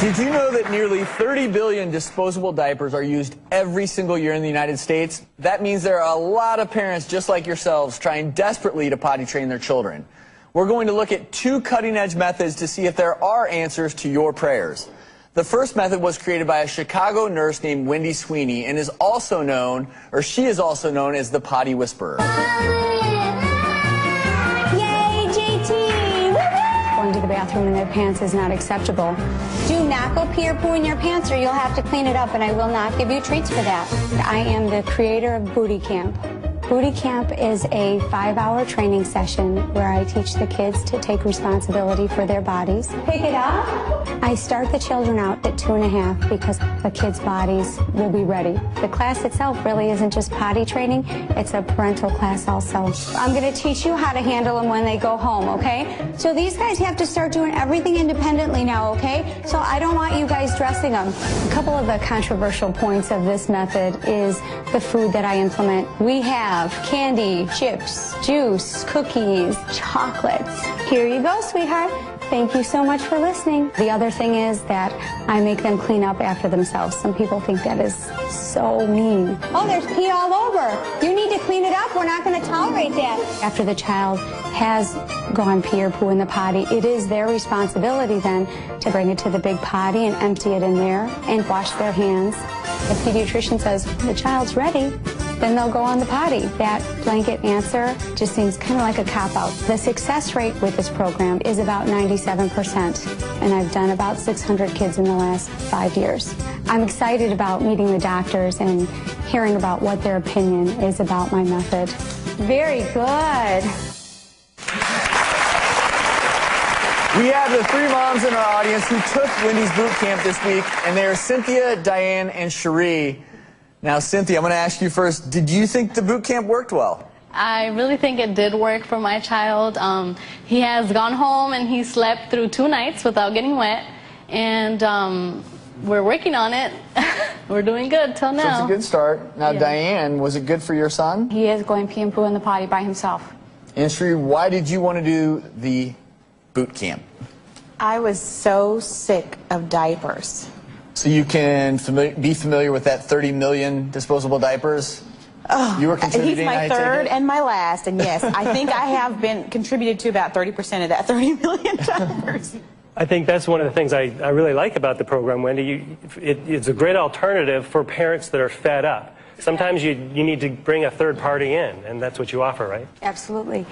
Did you know that nearly 30 billion disposable diapers are used every single year in the United States? That means there are a lot of parents just like yourselves trying desperately to potty train their children. We're going to look at 2 cutting-edge methods to see if there are answers to your prayers. The first method was created by a Chicago nurse named Wendy Sweeney and is also known, or she is also known as the Potty Whisperer. To the bathroom in their pants is not acceptable. Do not go pee or poo in your pants or you'll have to clean it up, and I will not give you treats for that. I am the creator of Booty Camp. Booty Camp is a 5-hour training session where I teach the kids to take responsibility for their bodies. Pick it up. I start the children out at 2.5 because the kids' bodies will be ready. The class itself really isn't just potty training, it's a parental class also. I'm going to teach you how to handle them when they go home, okay? So these guys have to start doing everything independently now, okay? So I don't want you guys dressing them. A couple of the controversial points of this method is the food that I implement. We have candy, chips, juice, cookies, chocolates. Here you go, sweetheart. Thank you so much for listening. The other thing is that I make them clean up after themselves. Some people think that is so mean. Oh, there's pee all over. You need to clean it up. We're not going to tolerate that. After the child has gone pee or poo in the potty, it is their responsibility then to bring it to the big potty and empty it in there and wash their hands. The pediatrician says the child's ready, then they'll go on the potty. That blanket answer just seems kind of like a cop-out. The success rate with this program is about 97%, and I've done about 600 kids in the last 5 years. I'm excited about meeting the doctors and hearing about what their opinion is about my method. Very good. We have the 3 moms in our audience who took Wendy's boot camp this week, and they are Cynthia, Diane, and Cherie. Now, Cynthia, I'm going to ask you first, did you think the boot camp worked well? I really think it did work for my child. He has gone home and he slept through 2 nights without getting wet, and we're working on it. We're doing good till now. So it's a good start. Now, yeah. Diane, was it good for your son? He is going pee and poo in the potty by himself. And Cherie, why did you want to do the boot camp? I was so sick of diapers. So you can be familiar with that 30 million disposable diapers? Oh, you were contributing. He's my third and my last, and yes, I think I have been contributed to about 30% of that 30 million diapers. I think that's one of the things I really like about the program, Wendy. It's a great alternative for parents that are fed up. Sometimes you need to bring a third party in, and that's what you offer, right? Absolutely.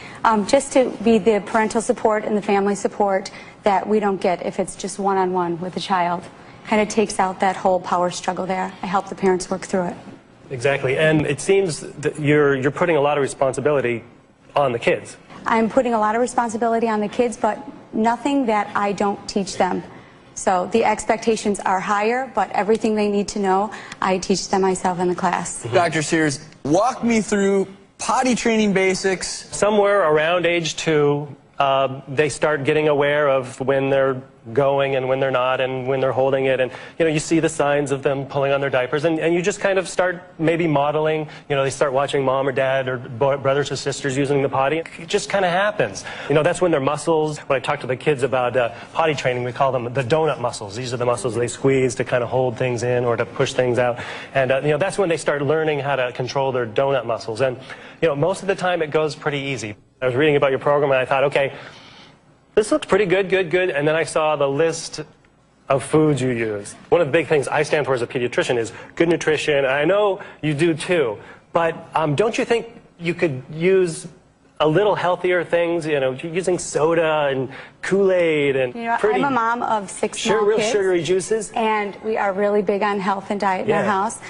Just to be the parental support and the family support that we don't get if it's just one-on-one with the child. Kind of takes out that whole power struggle there. I help the parents work through it. Exactly, and it seems that you're putting a lot of responsibility on the kids. I'm putting a lot of responsibility on the kids, but nothing that I don't teach them. So the expectations are higher, but everything they need to know, I teach them myself in the class. Dr. Sears, walk me through potty training basics. Somewhere around age 2, they start getting aware of when they're going and when they're not and when they're holding it, and you see the signs of them pulling on their diapers, and you just kind of start maybe modeling. They start watching mom or dad or brothers or sisters using the potty. It just kind of happens. That's when their muscles, when I talk to the kids about potty training, we call them the donut muscles. These are the muscles they squeeze to kind of hold things in or to push things out, and that's when they start learning how to control their donut muscles. And most of the time it goes pretty easy. I was reading about your program and I thought, okay, this looks pretty good, and then I saw the list of foods you use. One of the big things I stand for as a pediatrician is good nutrition, and I know you do too, but don't you think you could use a little healthier things, using soda and Kool-Aid and I'm a mom of 6 small real kids, sugary juices, and we are really big on health and diet in our house.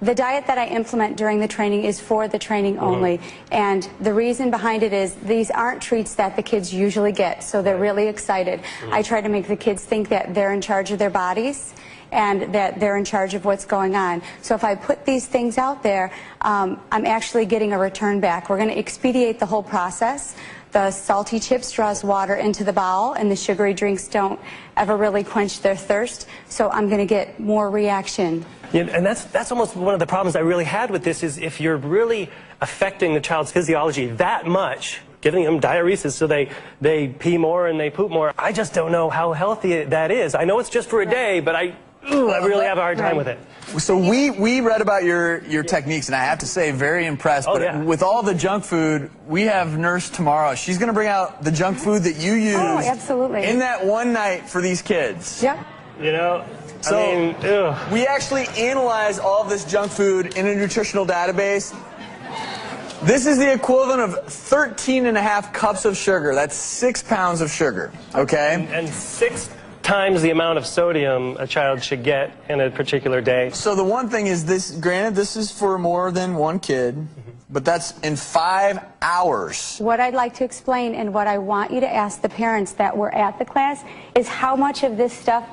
The diet that I implement during the training is for the training only, and the reason behind it is these aren't treats that the kids usually get, so they're really excited. I try to make the kids think that they're in charge of their bodies and that they're in charge of what's going on. So if I put these things out there, I'm actually getting a return back. We're going to expedite the whole process. The salty chips draws water into the bowel, and the sugary drinks don't ever really quench their thirst, so I'm going to get more reaction. Yeah, and that's almost one of the problems I really had with this, is if you're really affecting the child's physiology that much, giving them diuresis so they pee more and they poop more. I just don't know how healthy that is. I know it's just for a day, but I really have a hard time with it. So we read about your techniques, and I have to say, very impressed. Oh, but yeah. with all the junk food, we have Nurse tomorrow. She's going to bring out the junk food that you use absolutely. in that one night for these kids. Yep. You know, So I mean, ugh. we actually analyze all of this junk food in a nutritional database. This is the equivalent of 13.5 cups of sugar. That's 6 pounds of sugar, okay? And 6 times the amount of sodium a child should get in a particular day. So the one thing is this, granted, this is for more than one kid, but that's in 5 hours. What I'd like to explain and what I want you to ask the parents that were at the class is how much of this stuff,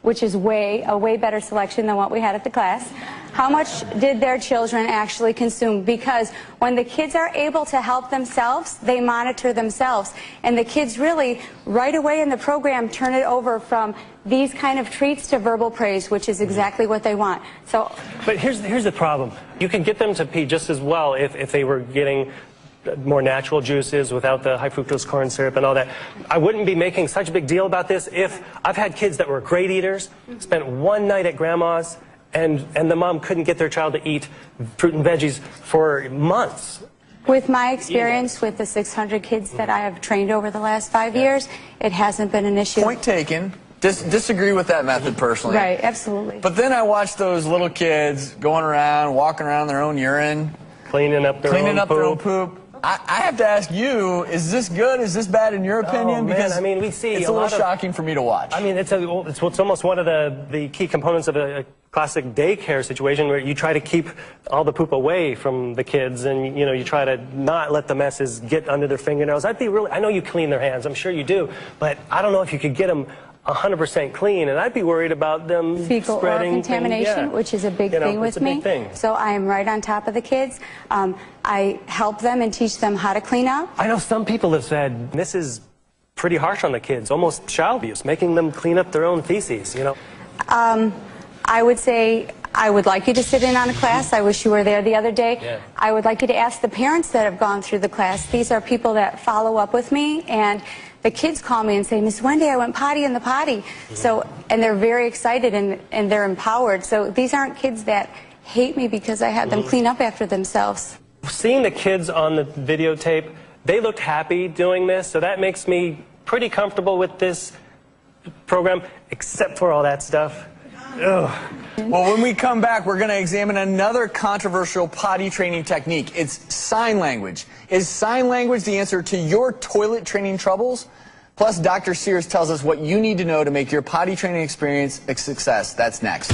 which is a way better selection than what we had at the class, how much did their children actually consume? Because when the kids are able to help themselves, they monitor themselves. And the kids really, right away in the program, turn it over from these kind of treats to verbal praise, which is exactly what they want. So, But here's the problem. You could get them to pee just as well if they were getting more natural juices without the high fructose corn syrup and all that. I wouldn't be making such a big deal about this if I've had kids that were great eaters, spent one night at grandma's, and the mom couldn't get their child to eat fruit and veggies for months. with my experience with the 600 kids that I have trained over the last 5 years, it hasn't been an issue. Point taken. Disagree with that method personally. Right, absolutely. But then I watch those little kids going around, walking around their own urine, Cleaning up their own poop. I have to ask you, is this good? Is this bad in your opinion? Oh, man, because I mean, we see it's a little shocking for me to watch. I mean, it's almost one of the key components of a classic daycare situation where you try to keep all the poop away from the kids, and you try to not let the messes get under their fingernails. I know you clean their hands, I'm sure you do, but I don't know if you could get them 100% clean, and I'd be worried about them fecal oral spreading contamination, which is a big thing with me. Big thing. So I am right on top of the kids. I help them and teach them how to clean up. I know some people have said this is pretty harsh on the kids, almost child abuse, making them clean up their own feces. I would say I would like you to sit in on a class. I wish you were there the other day. Yeah. I would like you to ask the parents that have gone through the class. These are people that follow up with me, and the kids call me and say, Miss Wendy, I went potty in the potty. So, and they're very excited and they're empowered. So these aren't kids that hate me because I had them clean up after themselves. Seeing the kids on the videotape, they looked happy doing this, so that makes me pretty comfortable with this program, except for all that stuff. Ugh. Well, when we come back, we're going to examine another controversial potty training technique. It's sign language. Is sign language the answer to your toilet training troubles? Plus, Dr. Sears tells us what you need to know to make your potty training experience a success. That's next.